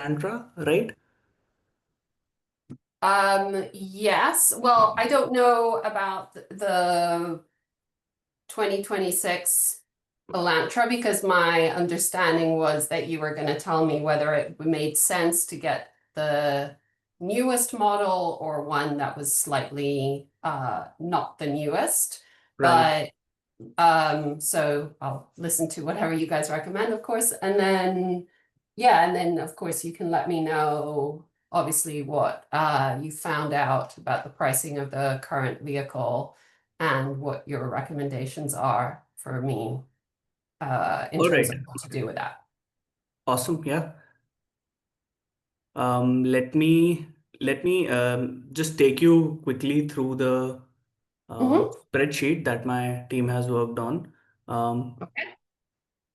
Sandra, right? Yes. Well, I don't know about the 2026 Elantra because my understanding was that you were going to tell me whether it made sense to get the newest model or one that was slightly not the newest. Right. But so I'll listen to whatever you guys recommend, of course. And then, yeah, and then of course you can let me know, obviously, what you found out about the pricing of the current vehicle and what your recommendations are for me in All terms right. of what to do with that. Awesome. Yeah. Let me just take you quickly through the Hmm. spreadsheet that my team has worked on. Um, Okay.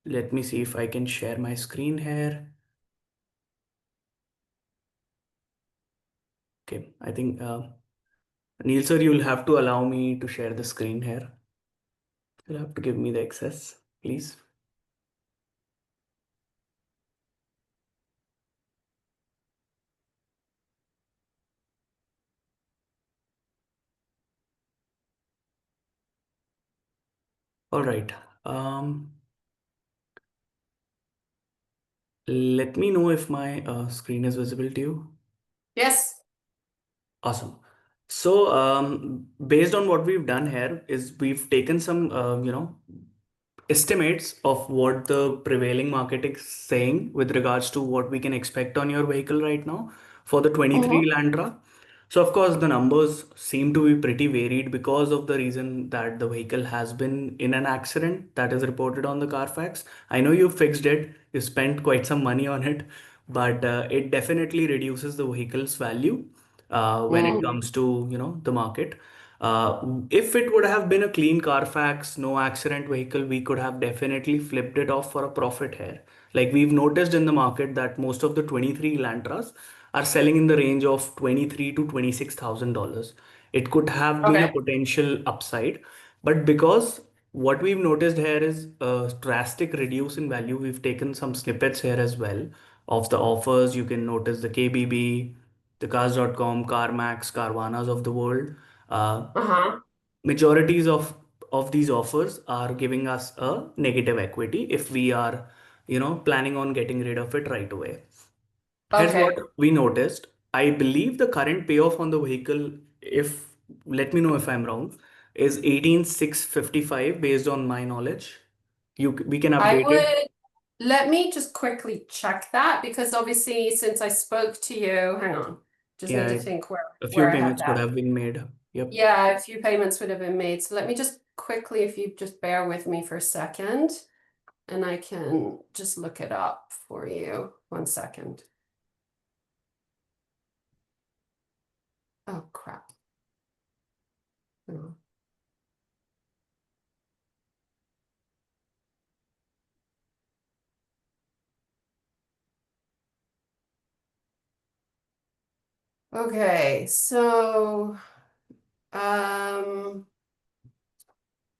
Let me see if I can share my screen here. Okay. I think Neil sir, you'll have to allow me to share the screen here. You'll have to give me the access, please. All right. Um, Let me know if my screen is visible to you. Yes. Awesome. So, based on what we've done here is we've taken some, estimates of what the prevailing market is saying with regards to what we can expect on your vehicle right now for the 23 Hmm. Landra. So, of course, the numbers seem to be pretty varied because of the reason that the vehicle has been in an accident that is reported on the Carfax. I know you fixed it, you spent quite some money on it, but it definitely reduces the vehicle's value when it Mm. comes to, the market. If it would have been a clean Carfax, no accident vehicle, we could have definitely flipped it off for a profit here. Like we've noticed in the market that most of the 23 Lantras are selling in the range of 23 to $26,000. It could have been a Okay. potential upside, but because what we've noticed here is a drastic reduce in value, we've taken some snippets here as well of the offers. You can notice the KBB, the Cars.com, CarMax, Carvanas of the world. Uh-huh. Majorities of these offers are giving us a negative equity if we are, planning on getting rid of it right away. Here's what Okay. we noticed. I believe the current payoff on the vehicle, if let me know if I'm wrong, is 18,655 based on my knowledge. We can I update it. would let me just quickly check that because obviously since I spoke to you, hang on, just need to Yeah, think a few where I have payments would that. have been made. Yep. Yeah, a few payments would have been made. So let me just quickly, if you just bear with me for a second, and I can just look it up for you. 1 second. Oh, crap. Oh. Okay, so um,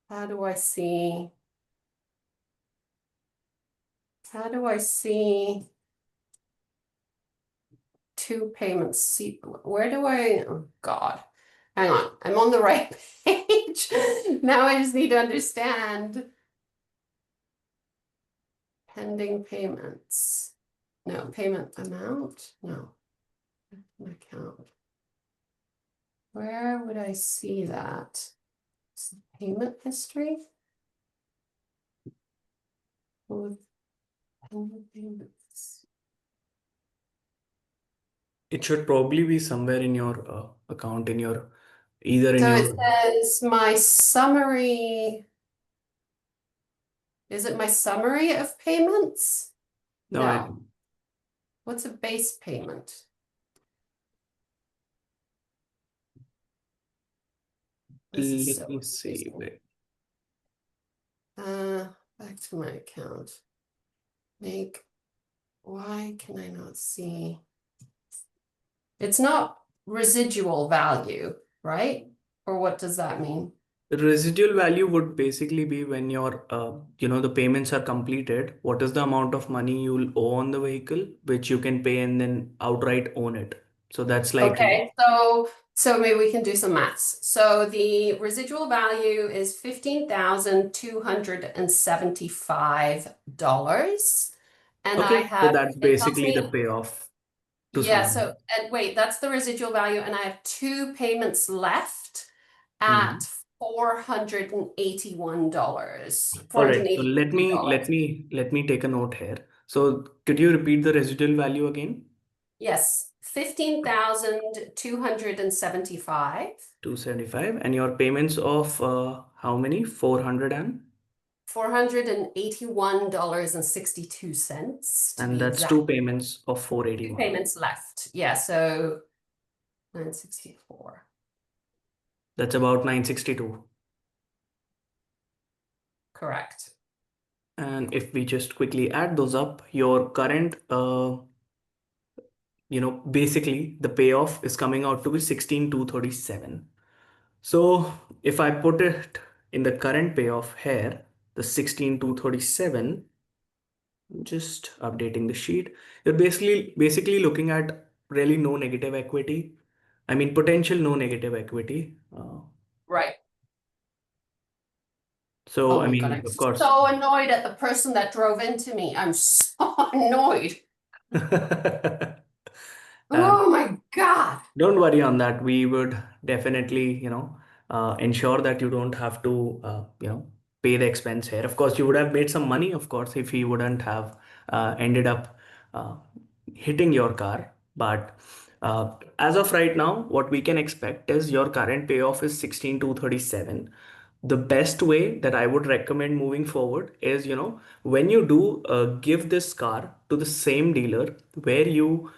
how do I see? How do I see two payments? See, where do I? Oh God, hang on. I'm on the right page. Now I just need to understand pending payments. No, payment amount? No, account. Where would I see that? Payment history? With pending payments. It should probably be somewhere in your account, either in So it your, says my summary. Is it my summary of payments? no, No. What's a base payment? This is let so me see. confusing. Uh, Back to my account. Make, why can I not see? It's not residual value, right? Or what does that mean? Residual value would basically be when your, the payments are completed, what is the amount of money you'll owe on the vehicle, which you can pay and then outright own it. So that's like, Okay, so maybe we can do some maths. So the residual value is $15,275. And I okay, so have, that's it tells basically the me, payoff to yeah, someone. so and wait, that's the residual value, and I have two payments left Mhm. at $481. All $482. right, so let me take a note here. So could you repeat the residual value again? Yes, 15,275. 275, and your payments of how many? 400 $481.62 to and be that's exact. two payments of Two 481. payments left. Yeah, so 964. That's about 962. Correct. And if we just quickly add those up, your current, basically the payoff is coming out to be 16,237. So if I put it in the current payoff here, the 16,237, just updating the sheet, you're basically looking at really no negative equity. I mean, potential no negative equity. Right. So Oh I my God, mean, I'm of course. so annoyed at the person that drove into me. I'm so annoyed. Um, Oh my God. Don't worry on that. We would definitely, ensure that you don't have to, pay the expense here. Of course, you would have made some money, of course, if he wouldn't have ended up uh, hitting your car. But as of right now, what we can expect is your current payoff is 16,237. The best way that I would recommend moving forward is, when you do give this car to the same dealer where you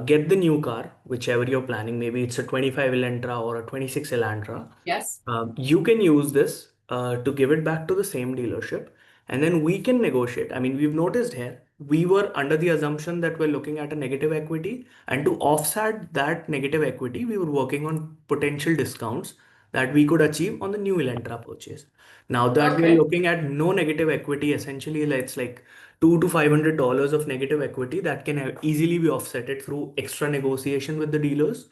get the new car, whichever you're planning, maybe it's a 25 Elantra or a 26 Elantra, Yes. you can use this to give it back to the same dealership and then we can negotiate. I mean, we've noticed here, we were under the assumption that we're looking at a negative equity, and to offset that negative equity, we were working on potential discounts that we could achieve on the new Elantra purchase. Now that we're Okay. looking at no negative equity, essentially, it's like $200 to $500 of negative equity that can easily be offsetted through extra negotiation with the dealers.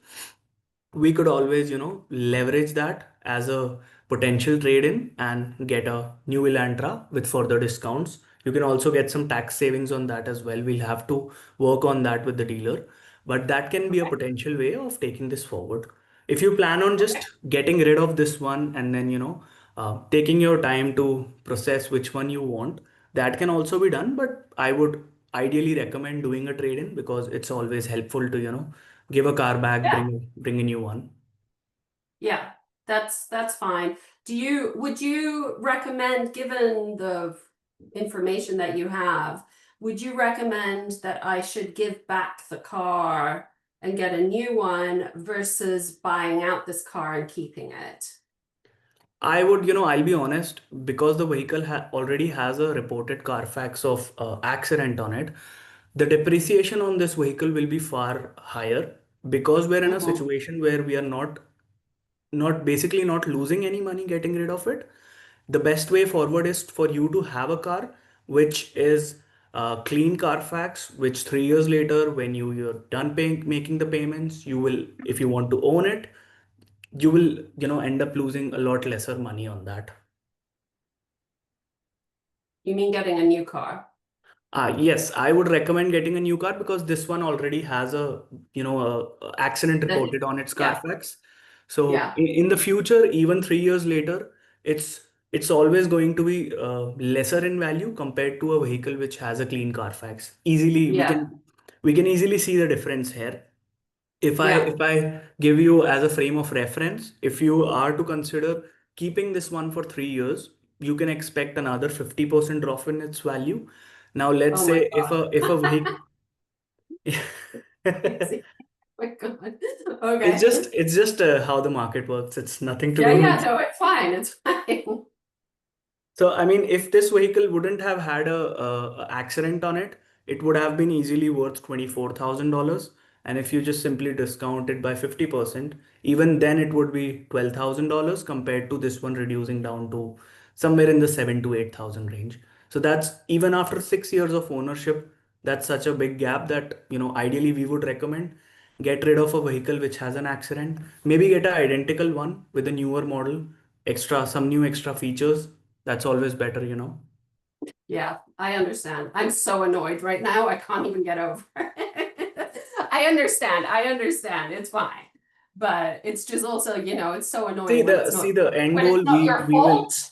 We could always, leverage that as a potential trade-in and get a new Elantra with further discounts. You can also get some tax savings on that as well. We'll have to work on that with the dealer, but that can be a Okay. potential way of taking this forward. If you plan on Okay. just getting rid of this one and then, taking your time to process which one you want, that can also be done. But I would ideally recommend doing a trade-in because it's always helpful to, give a car back, Yeah. bring a new one. Yeah. That's fine. Would you recommend, given the information that you have, would you recommend that I should give back the car and get a new one versus buying out this car and keeping it? I would, I'll be honest, because the vehicle already has a reported Carfax of accident on it, the depreciation on this vehicle will be far higher because we're in a Mhm. situation where we are not losing any money getting rid of it. The best way forward is for you to have a car which is clean Carfax, which 3 years later, when you're done paying making the payments, you will, if you want to own it, you will, end up losing a lot lesser money on that. You mean getting a new car? Yes, I would recommend getting a new car because this one already has a accident Then, reported on its yeah, Carfax. So yeah. in the future, even 3 years later, it's it's always going to be lesser in value compared to a vehicle which has a clean Carfax. Easily, Yeah. we can easily see the difference here. Yeah. If I give you as a frame of reference, if you are to consider keeping this one for 3 years, you can expect another 50% drop in its value. Now, let's Oh my say if a God. vehicle Crazy. Oh my God. it's Okay. just how the market works. It's nothing to Yeah, do yeah, with. no, it's fine. It's fine. So, I mean, if this vehicle wouldn't have had a accident on it, it would have been easily worth $24,000. And if you just simply discount it by 50%, even then it would be $12,000 compared to this one reducing down to somewhere in the 7 to 8 thousand range. So that's even after 6 years of ownership, that's such a big gap that, ideally we would recommend get rid of a vehicle which has an accident, maybe get an identical one with a newer model, some new extra features. That's always better. Yeah, I understand. I'm so annoyed right now. I can't even get over it. I understand. I understand. It's fine. But it's just also, it's so See annoying the see the end when it's goal not we your we will fault,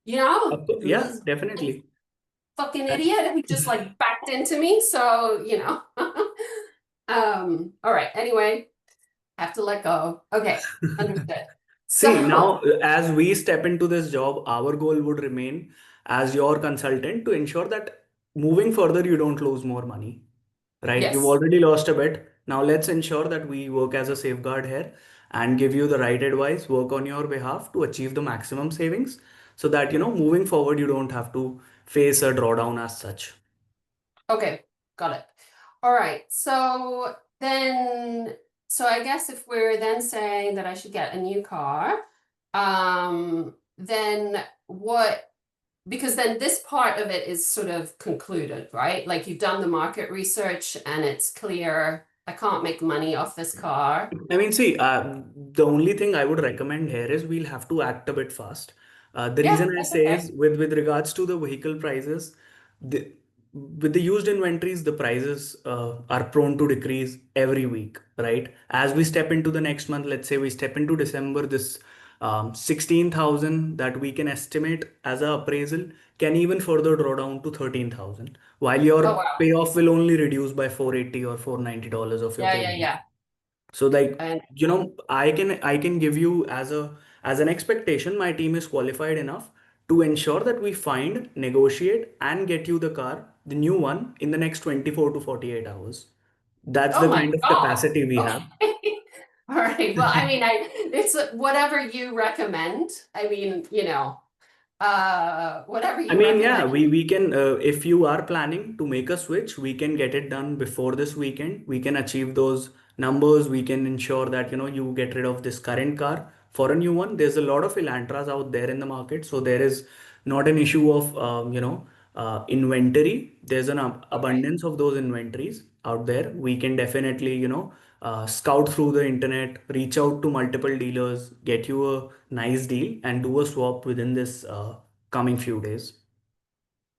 yeah, this definitely. fucking idiot who just like backed into me. So, all right. Anyway, have to let go. Okay, understood. See, So, now as we step into this job, our goal would remain as your consultant to ensure that moving further, you don't lose more money, right? You've yes. already lost a bit. Now let's ensure that we work as a safeguard here and give you the right advice, work on your behalf to achieve the maximum savings so that, moving forward, you don't have to face a drawdown as such. Okay, got it. All right. So I guess if we're then saying that I should get a new car, then what, because then this part of it is sort of concluded, right? Like you've done the market research and it's clear I can't make money off this car. I mean, see, the only thing I would recommend here is we'll have to act a bit fast. The Yeah, reason I that's say okay. is with regards to the vehicle prices, the, with the used inventories, the prices are prone to decrease every week, right? As we step into the next month, let's say we step into December, this 16,000 that we can estimate as a appraisal can even further draw down to 13,000, while Oh your wow. payoff will only reduce by 480 or $490 of your Yeah, yeah, payment. yeah. So like, And I can give you as an expectation, my team is qualified enough to ensure that we find, negotiate, and get you the car, the new one, in the next 24 to 48 hours. That's oh the my kind of God. capacity we have. Okay. All right. Well, I mean, it's whatever you recommend. I mean, whatever I you mean, yeah, recommend. we can, if you are planning to make a switch, we can get it done before this weekend. We can achieve those numbers. We can ensure that, you get rid of this current car for a new one. There's a lot of Elantras out there in the market. So there is not an issue of, inventory. There's an Okay. abundance of those inventories out there. We can definitely, scout through the internet, reach out to multiple dealers, get you a nice deal and do a swap within this, coming few days.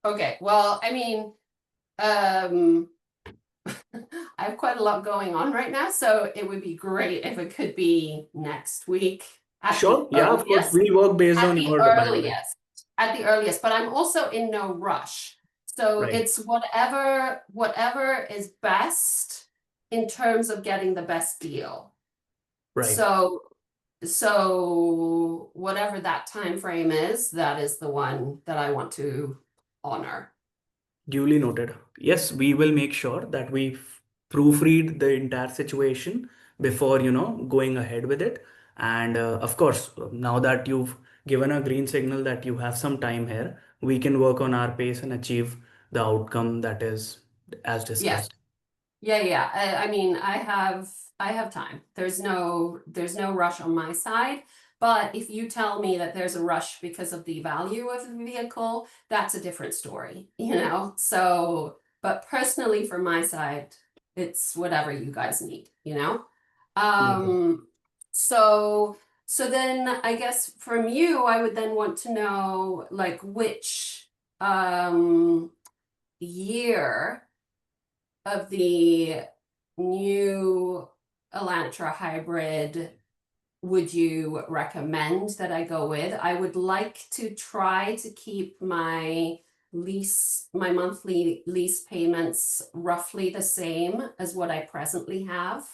Okay. Well, I mean, um, I have quite a lot going on right now, so it would be great if it could be next week at the Sure. Yeah, of course. earliest. We'll work based At on the your bandwidth. earliest. At the earliest, but I'm also in no rush. So Right. it's whatever is best in terms of getting the best deal. Right. So so whatever that time frame is, that is the one that I want to honor. Duly noted. Yes, we will make sure that we proofread the entire situation before, going ahead with it. And of course, now that you've given a green signal that you have some time here, we can work on our pace and achieve the outcome that is as Yes. discussed. Yeah, yeah. I mean, I have time. There's no rush on my side. But if you tell me that there's a rush because of the value of the vehicle, that's a different story, So, but personally from my side, it's whatever you guys need. Noted. Um, so so then I guess from you, I would then want to know like which year of the new Elantra hybrid would you recommend that I go with? I would like to try to keep my monthly lease payments roughly the same as what I presently have.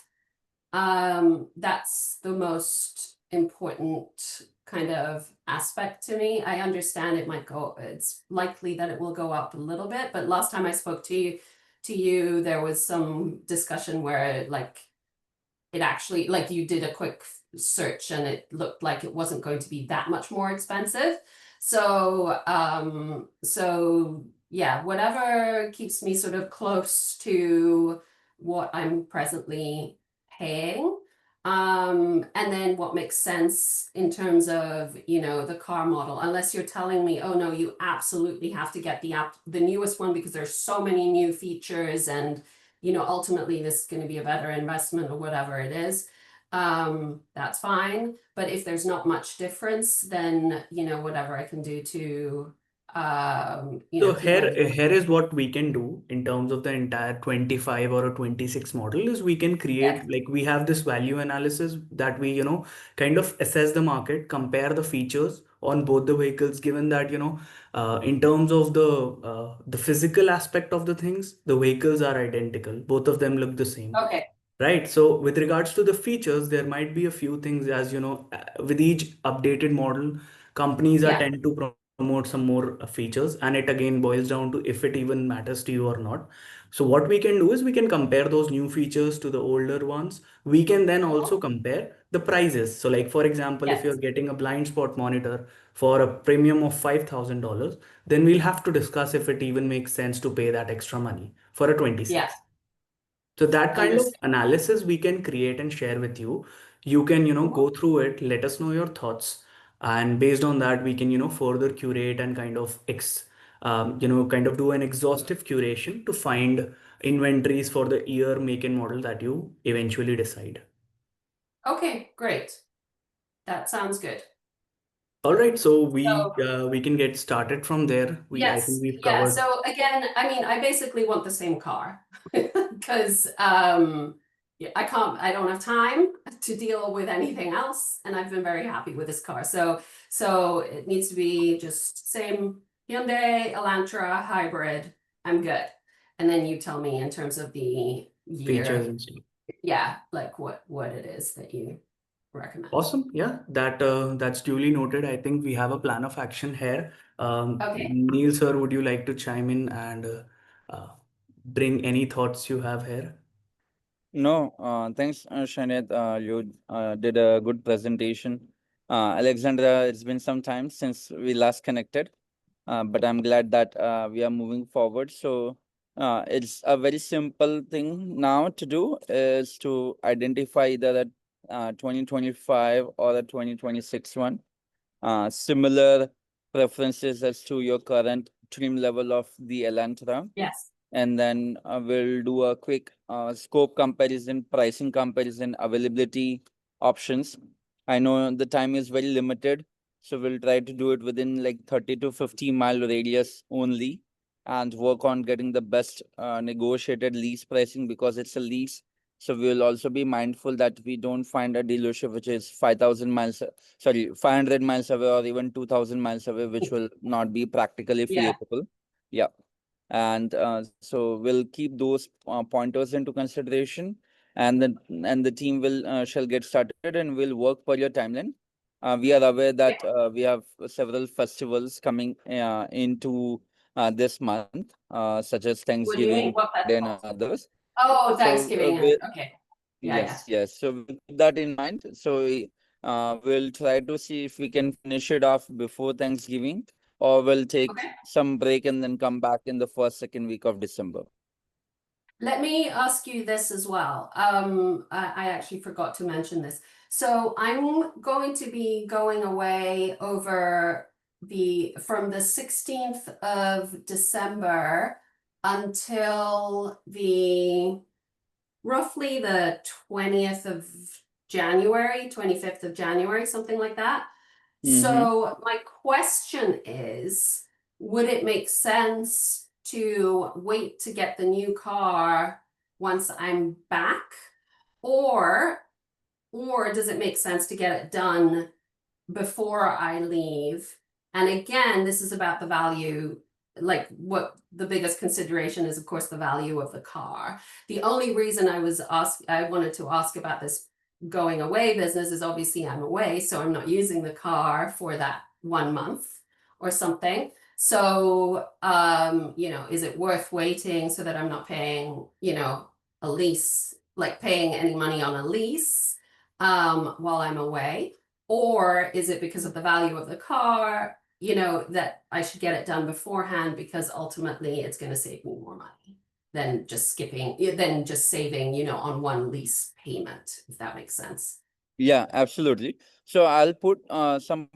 That's the most important kind of aspect to me. I understand it's likely that it will go up a little bit, but last time I spoke to you, there was some discussion where like it actually like you did a quick search and it looked like it wasn't going to be that much more expensive. So yeah, whatever keeps me sort of close to what I'm presently paying. And then what makes sense in terms of, the car model, unless you're telling me, oh no, you absolutely have to get the newest one because there's so many new features and, ultimately this is going to be a better investment or whatever it is. That's fine. But if there's not much difference, then, whatever I can do to, So keep my here vehicle. is what we can do in terms of the entire 25 or a 26 model is we can Yes. create, like we have this value analysis that we, kind of assess the market, compare the features on both the vehicles, given that, in terms of the physical aspect of the things, the vehicles are identical. Both of them look the same. Okay. Right. So with regards to the features, there might be a few things as with each updated model, companies are Yeah. tend to promote some more features, and it again boils down to if it even matters to you or not. So what we can do is we can compare those new features to the older ones. We can then also Mhm. compare the prices. So like for example, if you're Yes. getting a blind spot monitor for a premium of $5,000, then we'll have to discuss if it even makes sense to pay that extra money for a Yeah. 26. So that kind of Understood. analysis we can create and share with you. You can, Mhm. go through it, let us know your thoughts. And based on that, we can, further curate and kind of kind of do an exhaustive curation to find inventories for the year, make and model that you eventually decide. Okay, great. That sounds good. All right, so So we can get started from there. I think yes, we've yeah. covered So again, I mean, I basically want the same car because yeah, I don't have time to deal with anything else, and I've been very happy with this car. So it needs to be just same Hyundai Elantra hybrid. I'm good. And then you tell me in terms of the features year, and stuff. yeah, like what it is that you recommend. Awesome. Yeah, that's duly noted. I think we have a plan of action here. Okay. Neil, sir, would you like to chime in and uh, bring any thoughts you have here? No, thanks, Shanid. You did a good presentation. Alexandra, it's been some time since we last connected, but I'm glad that we are moving forward. So it's a very simple thing now to do is to identify either the 2025 or the 2026 one. Similar preferences as to your current trim level of the Elantra, Yes. and then we'll do a quick scope comparison, pricing comparison, availability options. I know the time is very limited, so we'll try to do it within like 30 to 50 mile radius only and work on getting the best negotiated lease pricing because it's a lease. So we'll also be mindful that we don't find a dealership which is 5,000 miles, sorry, 500 miles away or even 2,000 miles away, which will not be practically Yeah. feasible. Yeah, and so we'll keep those pointers into consideration, and the team will shall get started and we'll work per your timeline. We are aware Yeah. that we have several festivals coming into this month, such as What do you Thanksgiving mean? What and festivals? others. Oh, So Thanksgiving and okay. Yeah, yeah. yes, yes. So we'll keep that in mind. So we'll try to see if we can finish it off before Thanksgiving, or we'll take Okay. some break and then come back in the first, second week of December. Let me ask you this as well. I actually forgot to mention this. So I'm going to be going away over from the 16th of December until roughly the 20th of January, 25th of January, something like that. Mm-hmm. So my question is, would it make sense to wait to get the new car once I'm back? Or or does it make sense to get it done before I leave? And again, this is about the value, like what the biggest consideration is, of course, the value of the car. The only reason I wanted to ask about this going away business is obviously I'm away, so I'm not using the car for that 1 month or something. So, is it worth waiting so that I'm not paying, a lease, like paying any money on a lease, while I'm away? Or is it because of the value of the car, that I should get it done beforehand because ultimately it's going to save me more money? than just saving, on one lease payment, if that makes sense. Yeah, absolutely. So I'll put some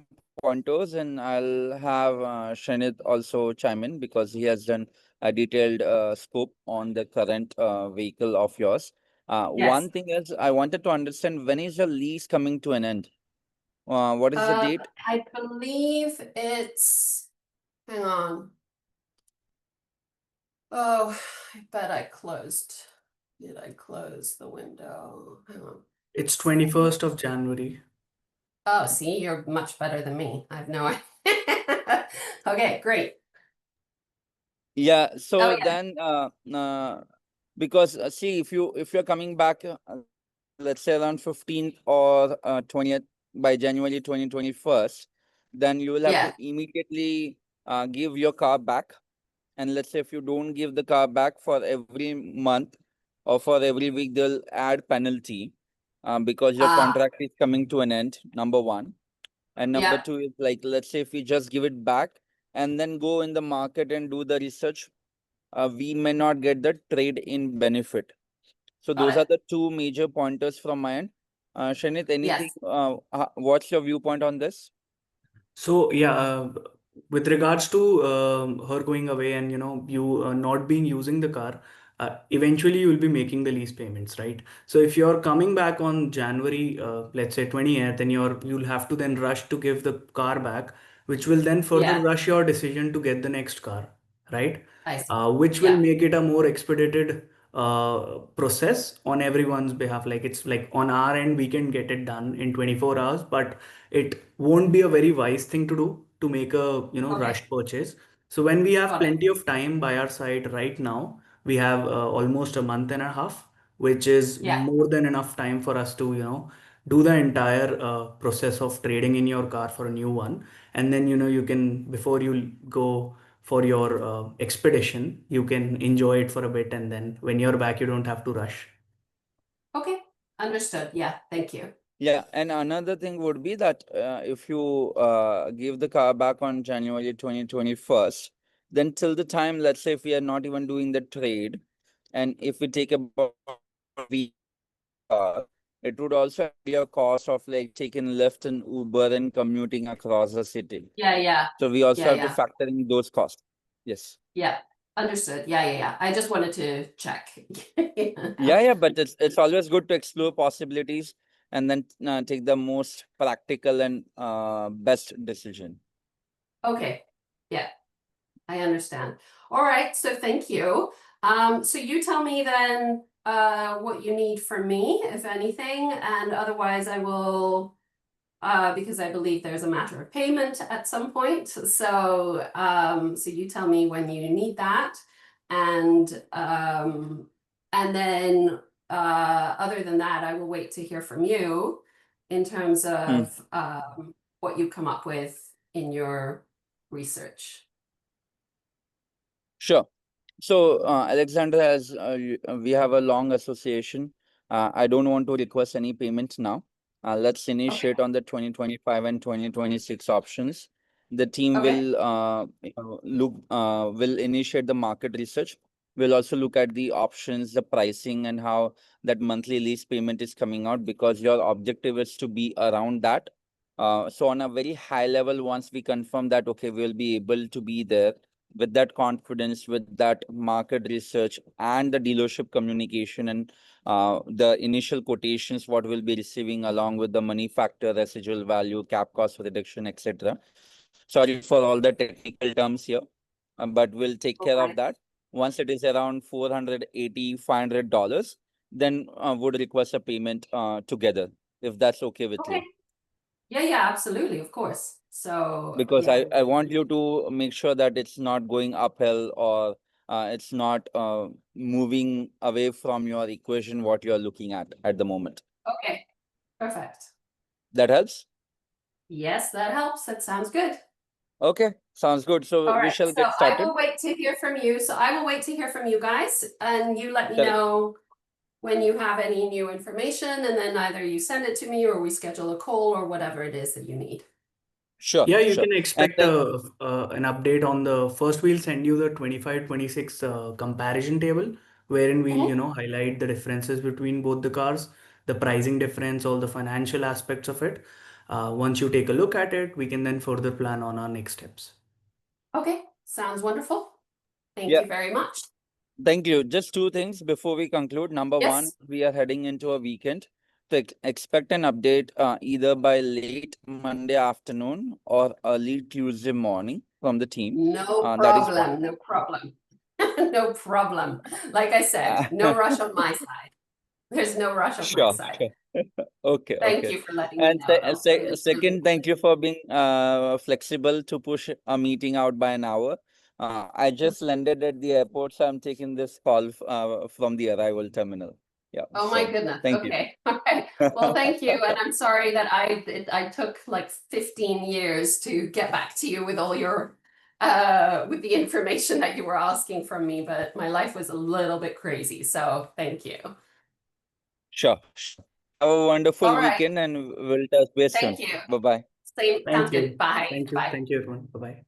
pointers, and I'll have Shanit also chime in because he has done a detailed scope on the current vehicle of yours. Yes. One thing is, I wanted to understand, when is your lease coming to an end? What is the date? I believe it's, hang on. Oh, I bet I closed. Did I close the window? Hang on. It's 21st of January. Oh, see, you're much better than me. I have no idea. Okay, great. Yeah, Oh, so yeah. then because see, if you're coming back, let's say around 15th or 20th by January 2021, then you will have to Yeah. immediately give your car back. And let's say if you don't give the car back for every month or for every week, they'll add penalty because your Ah, contract is coming to an end, number one. And number yeah, two is, like, let's say if we just give it back and then go in the market and do the research, we may not get the trade in benefit. So got those it. are the two major pointers from my end. Shanit, anything? Yes. What's your viewpoint on this? So yeah, with regards to her going away and you not being using the car, eventually you will be making the lease payments, right? So if you're coming back on January, let's say 20th, and you'll have to then rush to give the car back, which will then further Yeah, rush your decision to get the next car, right? I see. Which will Yeah. make it a more expedited process on everyone's behalf. Like it's like on our end, we can get it done in 24 hours, but it won't be a very wise thing to do to make a Okay, rushed purchase. So when we have got it. plenty of time by our side right now, we have almost a month and a half, which is Yeah. more than enough time for us to do the entire process of trading in your car for a new one. And then you can, before you go for your expedition, you can enjoy it for a bit, and then when you're back you don't have to rush. Okay, understood. Yeah, thank you. Yeah, and another thing would be that if you give the car back on January 2021, then till the time, let's say if we are not even doing the trade, and if we take about a week car, it would also add your cost of like taking Lyft and Uber and commuting across the city. Yeah, yeah, So we also yeah, have to yeah, factor in those costs. Yes. yeah. Understood. Yeah, yeah, yeah. I just wanted to check. Yeah, but it's always good to explore possibilities and then take the most practical and best decision. Okay, yeah, I understand. All right, so thank you. So you tell me then what you need from me, if anything, and otherwise I will because I believe there's a matter of payment at some point. So so you tell me when you need that, and then other than that, I will wait to hear from you in terms Hmm. of what you come up with in your research. Sure. So, Alexander, as we have a long association, I don't want to request any payment now. Let's Okay. initiate on the 2025 and 2026 options. The team Okay. will will initiate the market research. We'll also look at the options, the pricing, and how that monthly lease payment is coming out, because your objective is to be around that. So on a very high level, once we confirm that, okay, we'll be able to be there with that confidence, with that market research and the dealership communication, and the initial quotations, what we'll be receiving along with the money factor, residual value, cap cost reduction, etc. Sorry for all the technical terms here, but we'll take care of Okay. that. Once it is around $480, $500, then would request a payment together, if that's okay with Okay. you. Yeah, yeah, absolutely, of course. So Because yeah. I want you to make sure that it's not going uphill, or it's not moving away from your equation, what you are looking at the moment. Okay. Perfect. That helps? Yes, that helps. That sounds good. Okay, sounds good. So All we right, shall so get I started. will wait to hear from you. So I will wait to hear from you guys, and you let me Correct. know when you have any new information, and then either you send it to me or we schedule a call or whatever it is that you need. Sure, Yeah, you sure. can And expect then, an update on the first. We'll send you the 25 26 comparison table wherein we'll, Mhm. you know, highlight the differences between both the cars, the pricing difference, all the financial aspects of it. Once you take a look at it, we can then further plan on our next steps. Okay, sounds wonderful. Thank Yeah. you very much. Thank you. Just two things before we conclude. Number one, Yes. we are heading into a weekend. So expect an update either by late Monday afternoon or early Tuesday morning from the team. No That is one. problem. No problem. No problem. Like I said, no rush on my side. There's no rush on my Sure, side. sure. Okay, Thank okay. you for letting me And know, though. Really, really second, thank you for being flexible to push a meeting out by an hour. I just landed at the airport, so I'm taking this call from the arrival terminal. Yeah, Oh my so goodness. thank you. Okay. All right. Well, thank you. And I'm sorry that I took like 15 years to get back to you with all your with the information that you were asking from me, but my life was a little bit crazy. So thank you. Sure, sure. Have a wonderful All right. weekend and we'll touch base soon. Thank you. Bye-bye. Same Thank sounds good. you. Bye. Thank you. Bye. Thank you, everyone. Bye bye.